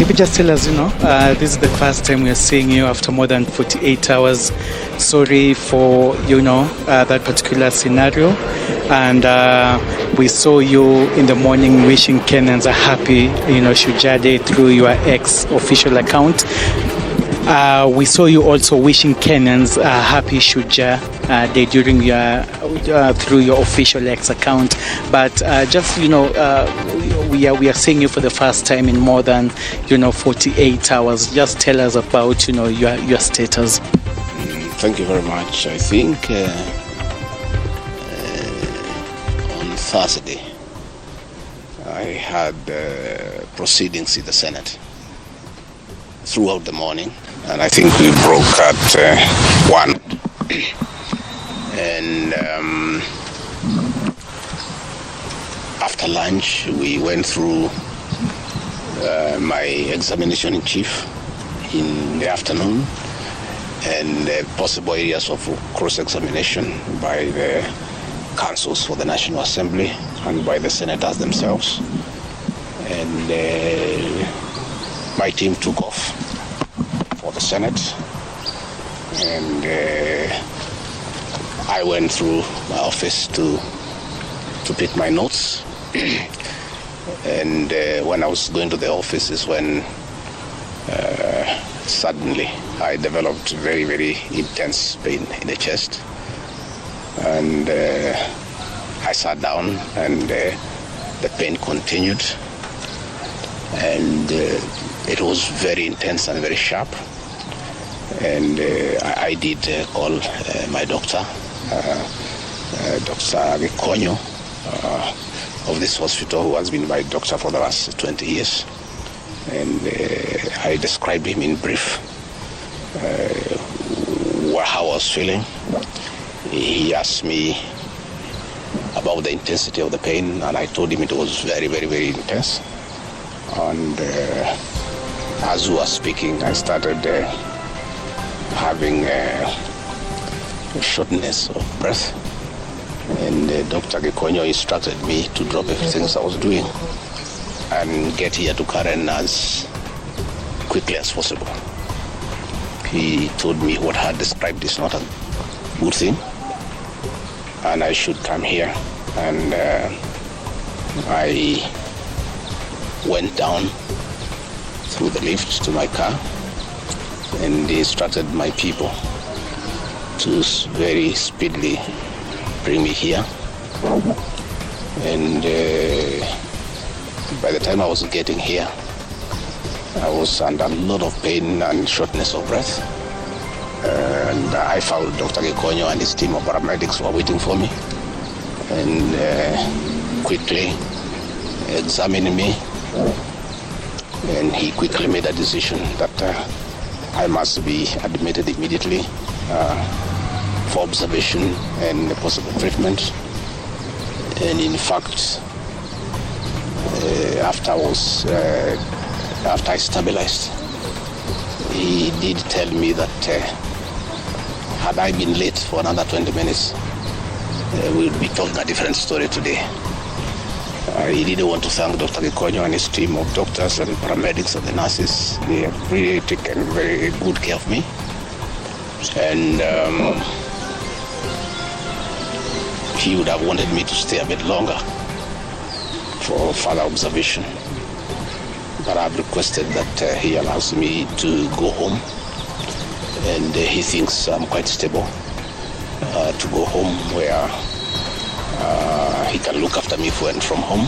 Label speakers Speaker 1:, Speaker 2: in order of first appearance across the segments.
Speaker 1: if you just tell us, this is the first time we're seeing you after more than 48 hours. Sorry for, that particular scenario. And we saw you in the morning wishing Kenyans a happy, Shujaa Day through your ex-official account. We saw you also wishing Kenyans a happy Shujaa Day during through your official X account. But we are seeing you for the first time in more than 48 hours. Just tell us about your status.
Speaker 2: Thank you very much. I think on Thursday I had proceedings in the Senate throughout the morning, and I think we broke at 1. And after lunch, we went through my examination in chief in the afternoon, and possible areas of cross-examination by the councils for the National Assembly and by the senators themselves. And my team took off for the Senate, and I went through my office to pick my notes. And when I was going to the office is when suddenly I developed very, very intense pain in the chest. And I sat down, and the pain continued. And it was very intense and very sharp. And I did call my doctor, Dr. GACHAGUA, of this hospital, who has been my doctor for the last 20 years. And I described him in brief how I was feeling. He asked me about the intensity of the pain, and I told him it was very, very, very intense. And as we were speaking, I started having shortness of breath. And Dr. GACHAGUA instructed me to drop everything I was doing and get here to Karen as quickly as possible. He told me what I had described is not a good thing, and I should come here. And I went down through the lift to my car, and he instructed my people to very speedily bring me here. And by the time I was getting here, I was under a lot of pain and shortness of breath. And I found Dr. GACHAGUA and his team of paramedics were waiting for me, and quickly examined me. And he quickly made a decision that I must be admitted immediately for observation and possible treatment. And in fact, after I stabilized, he did tell me that had I been late for another 20 minutes, we would be talking a different story today. He didn't want to thank Dr. GACHAGUA and his team of doctors and paramedics and the nurses. They have really taken very good care of me. And he would have wanted me to stay a bit longer for further observation. But I've requested that he allows me to go home. And he thinks I'm quite stable to go home, where he can look after me when from home.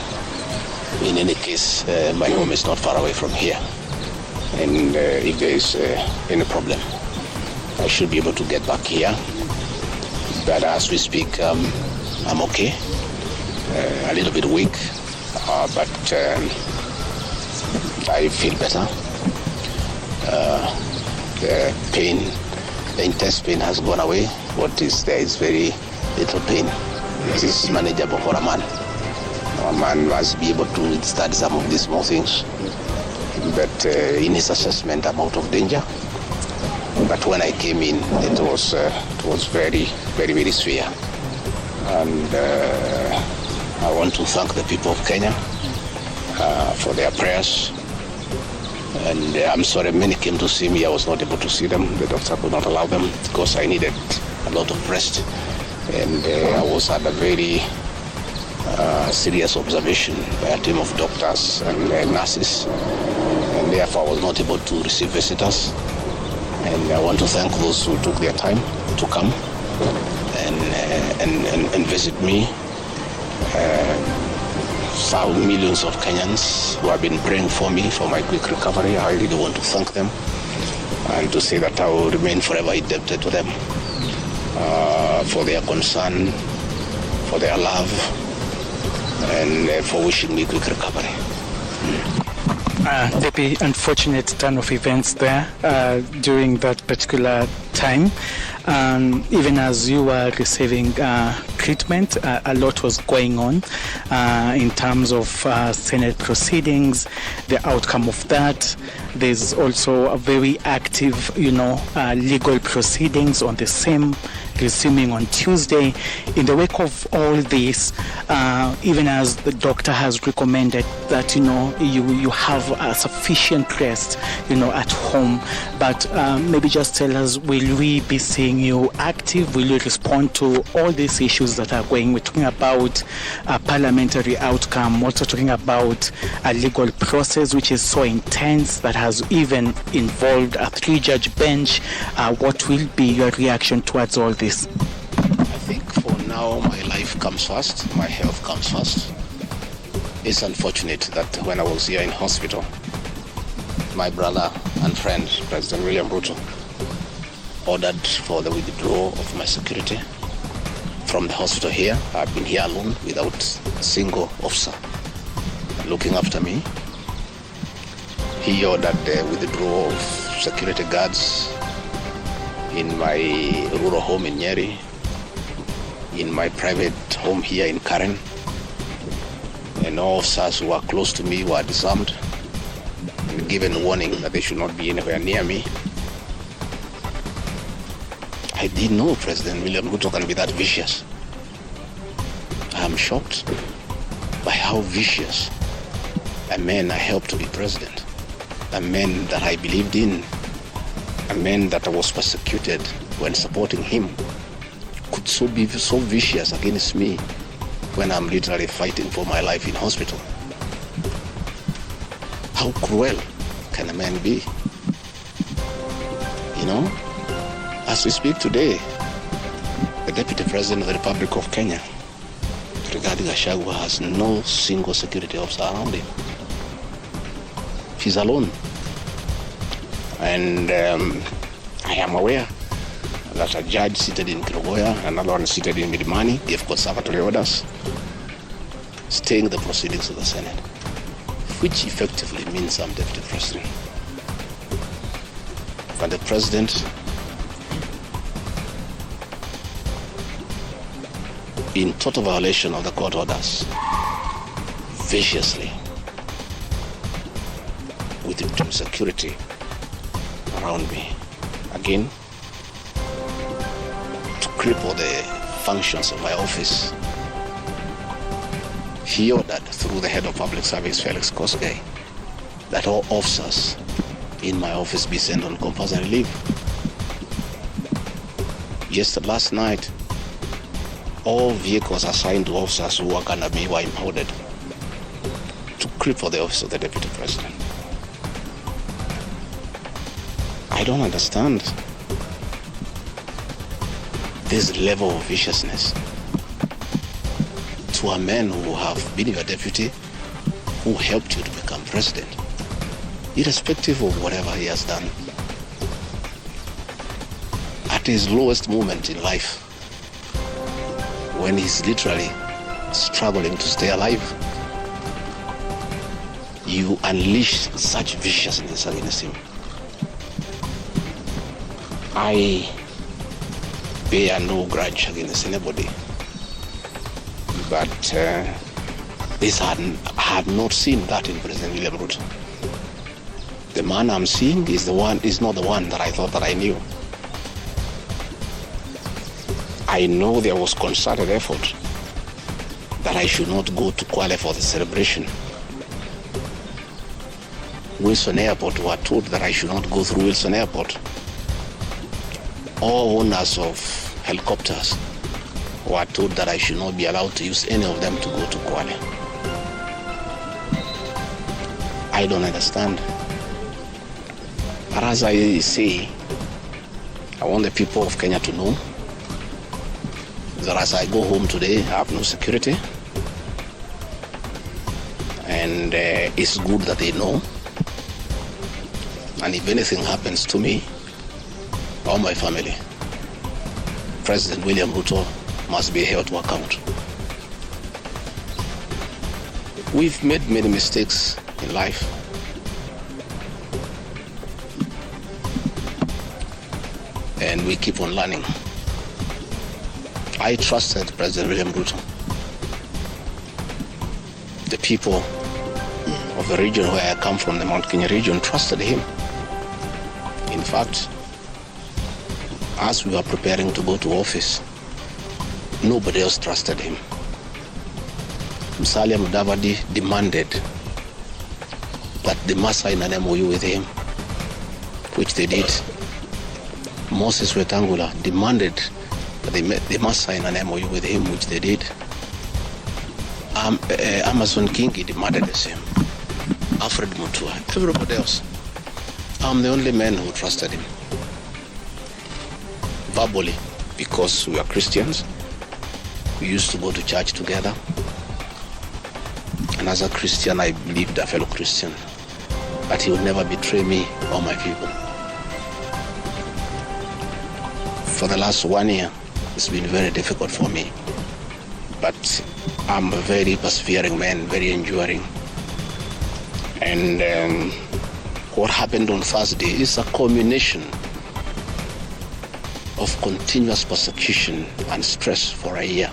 Speaker 2: In any case, my home is not far away from here. And if there is any problem, I should be able to get back here. But as we speak, I'm okay. A little bit weak, but I feel better. The pain, the intense pain has gone away. What is there is very little pain. This is manageable for a man. A man must be able to withstand some of these small things. But in his assessment, I'm out of danger. But when I came in, it was very, very, very severe. And I want to thank the people of Kenya for their prayers. And I'm sorry, many came to see me. I was not able to see them. The doctor could not allow them because I needed a lot of rest. And I was at a very serious observation by a team of doctors and nurses. And therefore I was not able to receive visitors. And I want to thank those who took their time to come and visit me. Millions of Kenyans who have been praying for me for my quick recovery. I really want to thank them and to say that I will remain forever indebted to them for their concern, for their love, and for wishing me quick recovery.
Speaker 1: The unfortunate turn of events there during that particular time. Even as you were receiving treatment, a lot was going on in terms of Senate proceedings, the outcome of that. There's also a very active, legal proceedings on the same, resuming on Tuesday. In the wake of all this, even as the doctor has recommended that, you have a sufficient rest, at home, but maybe just tell us, will we be seeing you active? Will you respond to all these issues that are going? We're talking about a parliamentary outcome, also talking about a legal process which is so intense that has even involved a 3-judge bench. What will be your reaction towards all this?
Speaker 2: I think for now my life comes first, my health comes first. It's unfortunate that when I was here in hospital, my brother and friend, President William Ruto, ordered for the withdrawal of my security from the hospital here. I've been here alone without a single officer looking after me. He ordered the withdrawal of security guards in my rural home in Nyeri, in my private home here in Karen, and all officers who are close to me were disarmed and given warning that they should not be anywhere near me. I didn't know President William Ruto can be that vicious. I am shocked by how vicious a man I helped to be president, a man that I believed in, a man that I was persecuted when supporting him, could be so vicious against me when I'm literally fighting for my life in hospital. How cruel can a man be? As we speak today, the Deputy President of the Republic of Kenya, GACHAGUA, has no single security officer around him. He's alone. And I am aware that a judge seated in Kirogoya, another one seated in Midimani, gave conservatory orders staying the proceedings of the Senate, which effectively means I'm Deputy President. And the President, in total violation of the court orders, viciously withdrew security around me. Again, to cripple the functions of my office, he ordered through the head of public service, Felix Kosgei, that all officers in my office be sent on compulsory leave. Last night, all vehicles assigned to officers who work under me were impounded to cripple the office of the Deputy President. I don't understand this level of viciousness to a man who have been your deputy, who helped you to become president, irrespective of whatever he has done. At his lowest moment in life, when he's literally struggling to stay alive, you unleash such viciousness against him. I bear no grudge against anybody, but I have not seen that in President William Ruto. The man I'm seeing is not the one that I thought that I knew. I know there was concerted effort that I should not go to Kwale for the celebration. Wilson Airport were told that I should not go through Wilson Airport. All owners of helicopters were told that I should not be allowed to use any of them to go to Kwale. I don't understand. But as I say, I want the people of Kenya to know that as I go home today, I have no security. And it's good that they know. And if anything happens to me or my family, President William Ruto must be held to account. We've made many mistakes in life. And we keep on learning. I trusted President William Ruto. The people of the region where I come from, the Mount Kenya region, trusted him. In fact, as we were preparing to go to office, nobody else trusted him. Musalia Mudavadi demanded that they must sign an MOU with him, which they did. Moses Wetangula demanded that they must sign an MOU with him, which they did. Amason Kingi demanded the same. Alfred Mutua, everybody else. I'm the only man who trusted him. Verbally, because we are Christians. We used to go to church together. And as a Christian, I believed a fellow Christian that he would never betray me or my people. For the last 1 year, it's been very difficult for me. But I'm a very persevering man, very enduring. And what happened on Thursday is a culmination of continuous persecution and stress for a year.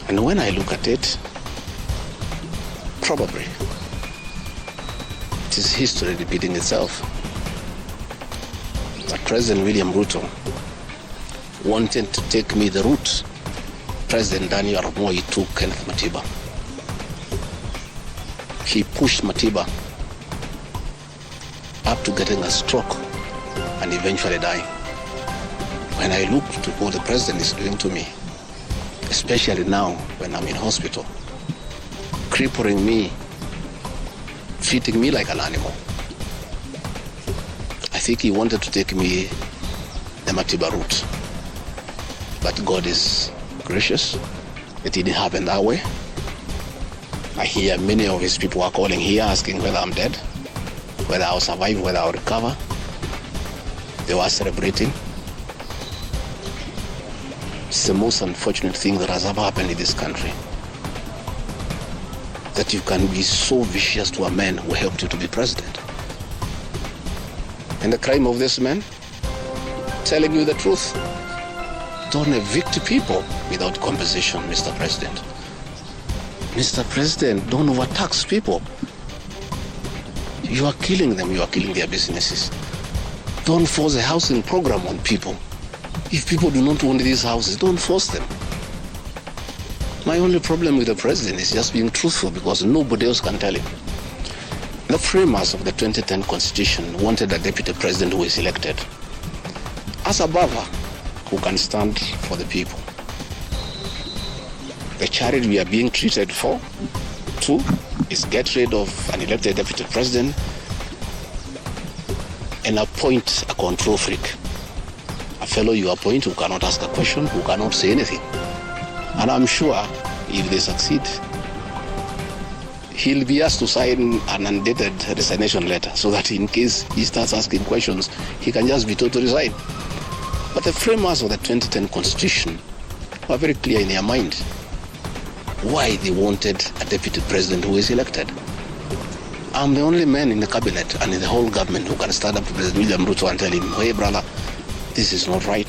Speaker 2: And when I look at it, probably it is history repeating itself. That President William Ruto wanted to take me the route President Daniel Arap Moi took Kenneth Matiba. He pushed Matiba up to getting a stroke and eventually dying. When I look to what the president is doing to me, especially now when I'm in hospital, crippling me, treating me like an animal, I think he wanted to take me the Matiba route. But God is gracious. It didn't happen that way. I hear many of his people are calling here asking whether I'm dead, whether I'll survive, whether I'll recover. They were celebrating. It's the most unfortunate thing that has ever happened in this country. That you can be so vicious to a man who helped you to be president. And the crime of this man, telling you the truth. Don't evict people without compensation, Mr. President. Mr. President, don't overtax people. You are killing them, you are killing their businesses. Don't force a housing program on people. If people do not own these houses, don't force them. My only problem with the president is just being truthful, because nobody else can tell him. The framers of the 2010 Constitution wanted a deputy president who is elected as a buffer who can stand for the people. The charity we are being treated for, too, is get rid of an elected deputy president and appoint a control freak. A fellow you appoint who cannot ask a question, who cannot say anything. And I'm sure if they succeed, he'll be asked to sign an undated resignation letter so that in case he starts asking questions, he can just be told to resign. But the framers of the 2010 Constitution were very clear in their mind why they wanted a deputy president who is elected. I'm the only man in the cabinet and in the whole government who can stand up to President William Ruto and tell him, hey brother, this is not right.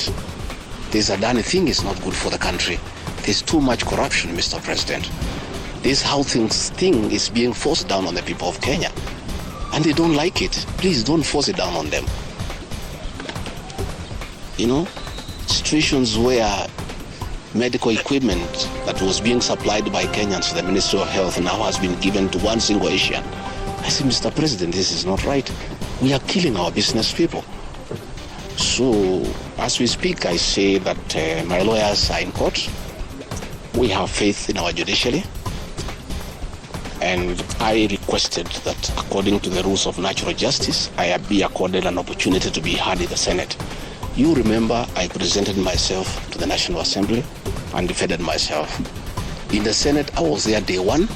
Speaker 2: This Adani thing is not good for the country. There's too much corruption, Mr. President. This housing thing is being forced down on the people of Kenya. And they don't like it. Please don't force it down on them. You know, situations where medical equipment that was being supplied by Kenyans to the Ministry of Health now has been given to one single Asian I said, Mr. President, this is not right. We are killing our business people. So as we speak, I say that my lawyers are in court. We have faith in our judiciary. And I requested that according to the rules of natural justice, I be accorded an opportunity to be heard in the Senate. You remember I presented myself to the National Assembly and defended myself. In the Senate, I was there day one.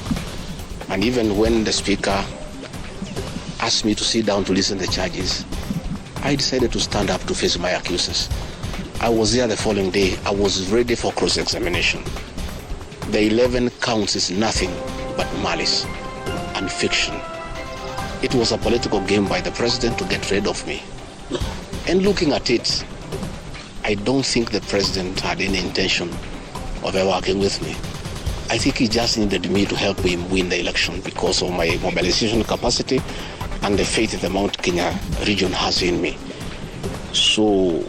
Speaker 2: And even when the Speaker asked me to sit down to listen to the charges, I decided to stand up to face my accusers. I was there the following day. I was ready for cross-examination. The 11 counts is nothing but malice and fiction. It was a political game by the president to get rid of me. And looking at it, I don't think the president had any intention of ever working with me. I think he just needed me to help him win the election because of my mobilization capacity and the faith the Mount Kenya region has in me. So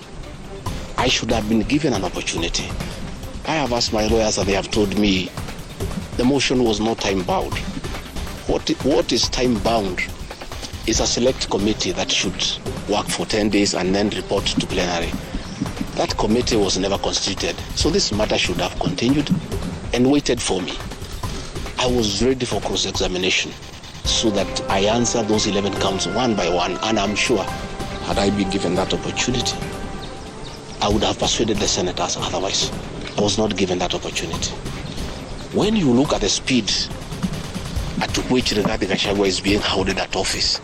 Speaker 2: I should have been given an opportunity. I have asked my lawyers and they have told me the motion was not time-bound. What is time-bound is a select committee that should work for 10 days and then report to plenary. That committee was never constituted, so this matter should have continued and waited for me. I was ready for cross-examination so that I answer those 11 counts one by one, and I'm sure had I been given that opportunity, I would have persuaded the senators otherwise. I was not given that opportunity. When you look at the speed at which GACHAGUA is being held at office,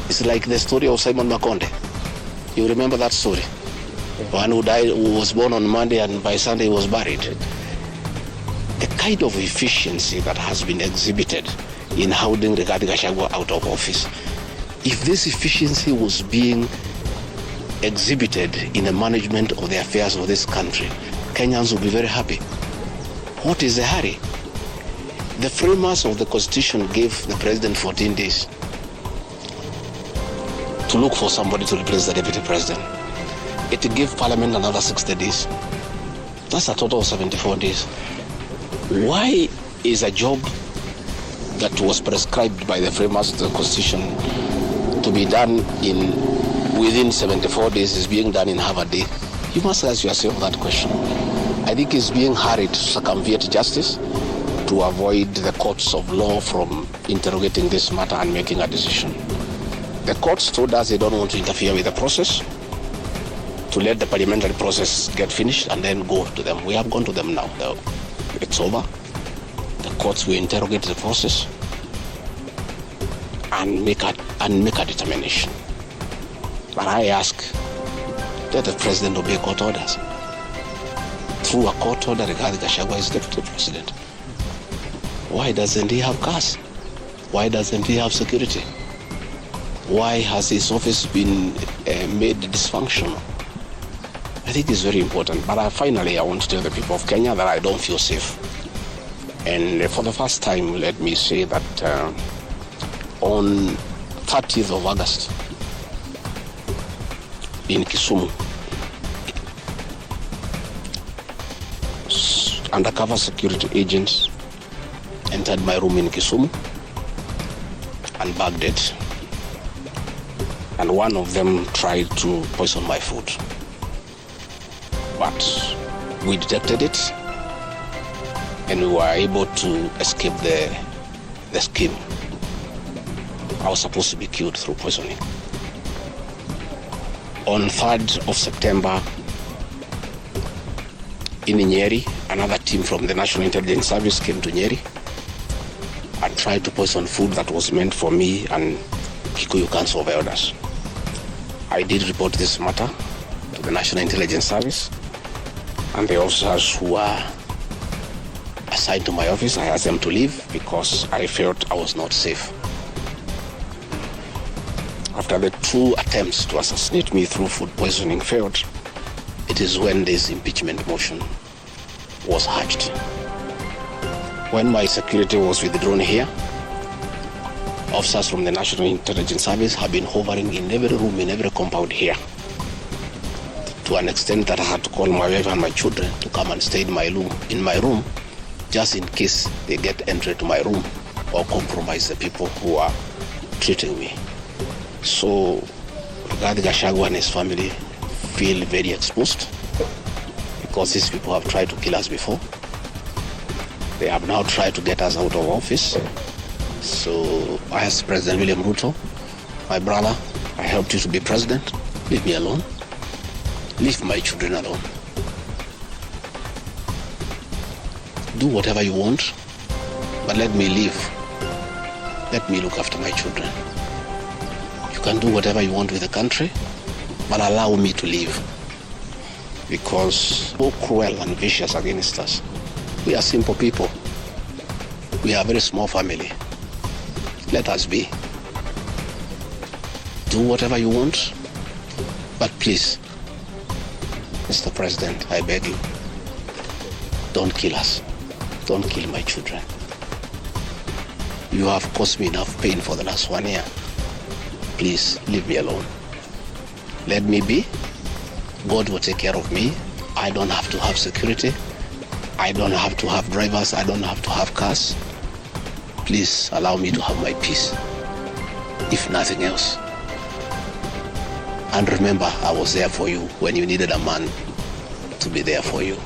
Speaker 2: it's like the story of Simon Makonde. You remember that story? One who died, who was born on Monday and by Sunday was buried. The kind of efficiency that has been exhibited in holding GACHAGUA out of office, if this efficiency was being exhibited in the management of the affairs of this country, Kenyans will be very happy. What is the hurry? The framers of the Constitution gave the president 14 days to look for somebody to replace the deputy president. It gave parliament another 60 days. That's a total of 74 days. Why is a job that was prescribed by the framers of the Constitution to be done within 74 days is being done in half a day? You must ask yourself that question. I think it's being hurried to circumvent justice to avoid the courts of law from interrogating this matter and making a decision. The courts told us they don't want to interfere with the process, to let the parliamentary process get finished and then go to them. We have gone to them now. It's over. The courts will interrogate the process and make a determination. But I ask that the president obey court orders. Through a court order, GACHAGUA is deputy president. Why doesn't he have cars? Why doesn't he have security? Why has his office been made dysfunctional? I think it's very important. But finally, I want to tell the people of Kenya that I don't feel safe. And for the first time, let me say that on 30th of August in Kisumu, undercover security agents entered my room in Kisumu and bagged it. And one of them tried to poison my food. But we detected it and we were able to escape the scheme. I was supposed to be killed through poisoning. On 3rd of September, in Nyeri, another team from the National Intelligence Service came to Nyeri and tried to poison food that was meant for me and Kikuyu Council of Elders. I did report this matter to the National Intelligence Service, and the officers who were assigned to my office, I asked them to leave because I felt I was not safe. After the 2 attempts to assassinate me through food poisoning failed, it is when this impeachment motion was hatched. When my security was withdrawn here, officers from the National Intelligence Service have been hovering in every room, in every compound here, to an extent that I had to call my wife and my children to come and stay in my room, just in case they get entry to my room or compromise the people who are treating me. So Rigathi Gachagua and his family feel very exposed because these people have tried to kill us before. They have now tried to get us out of office. So I asked President William Ruto, my brother, I helped you to be president. Leave me alone. Leave my children alone. Do whatever you want, but let me live. Let me look after my children. You can do whatever you want with the country, but allow me to live. Because so cruel and vicious against us. We are simple people. We are a very small family. Let us be. Do whatever you want, but please, Mr. President, I beg you, don't kill us. Don't kill my children. You have caused me enough pain for the last 1 year. Please, leave me alone. Let me be. God will take care of me. I don't have to have security. I don't have to have drivers. I don't have to have cars. Please allow me to have my peace, if nothing else. And remember, I was there for you when you needed a man to be there for you.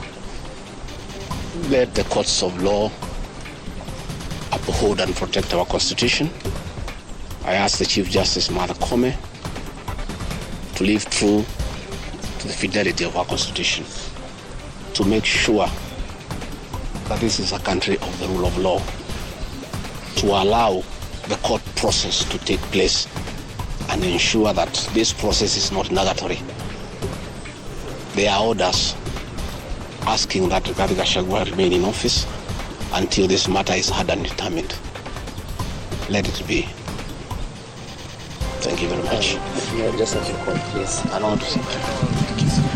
Speaker 2: Let the courts of law uphold and protect our Constitution. I ask the Chief Justice Martha Koome to live true to the fidelity of our Constitution, to make sure that this is a country of the rule of law, to allow the court process to take place and ensure that this process is not nugatory. There are orders asking that Rigathi Gachagua remain in office until this matter is heard and determined. Let it be. Thank you very much.
Speaker 3: Just a few points, please.
Speaker 2: I don't want to say.